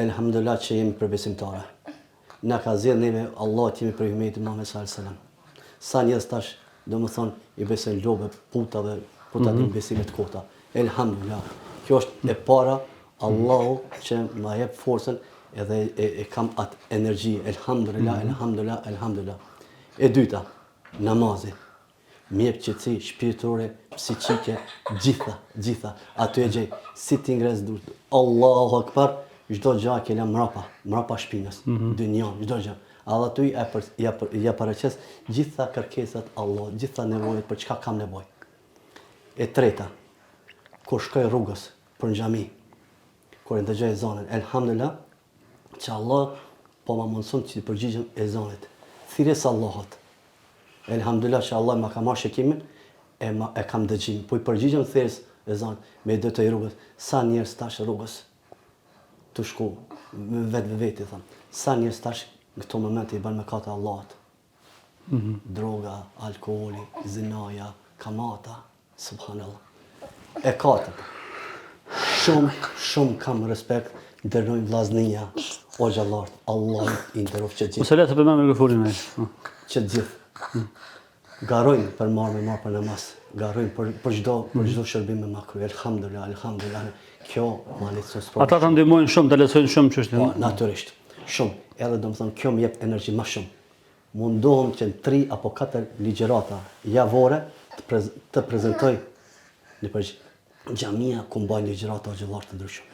Elhamdulillah që jemi për besimtare. Na ka zgjedh neve Allah të jemi për Muhamedit Muhammed sallallahu alaihi wasallam. Sa njerëz tash, domethënë, i besojnë lobe, puta të besime të kota. Elhamdulillah. Kjo është e para, Allahu që ma jep forcën edhe e kam atë energji. Elhamdulillah, elhamdulillah, elhamdulillah. E dyta, namazi. Më jep qetësi shpirtërore, psiqike, gjitha. Aty e gjej, si ti ngres dur. Allahu Akbar, çdo gjë që lëm mrapa shpinës, dynjan, çdo gjë. Allah ty ja paraqes gjitha kërkesat Allah, gjitha nevojat për çka kam nevojë. E treta, kur shkoj rrugës për në xhami, kur e dëgjoj ezanën, elhamdulillah, që Allah po ma mundson që të përgjigjem ezanit. Thirrjes Allahut. Elhamdulillah që Allah ma ka marrë shikimin, e kam dëgjimin. Po i përgjigjem thirrjes ezanit me detoj rrugës. Sa njerëz tash rrugës të shku vetë thënë. Sa njerëz tash në këto momente i bën mëkat e Allahut. Droga, alkooli, zinaja, kamata, subhanallah. E katërt. Shumë kam respekt ndërnojnë vllaznia, o gjallart, Allah i nderoft që gjithë. Mos e le të bëjmë mikrofonin ai. Që gjithë. Garojnë për marrë për namaz. Garojnë për çdo shërbim me makruh. Elhamdulillah. Kjo ma lehtëson sport. Ata ta ndihmojnë shumë, ta lehtësojnë shumë çështjen. Po, natyrisht. Shumë. Edhe domethënë kjo më jep energji më shumë. Mundohem që në 3 apo 4 ligjërata javore të prezantoj në xhamia ku mbajnë ligjërata o gjallart të ndryshëm.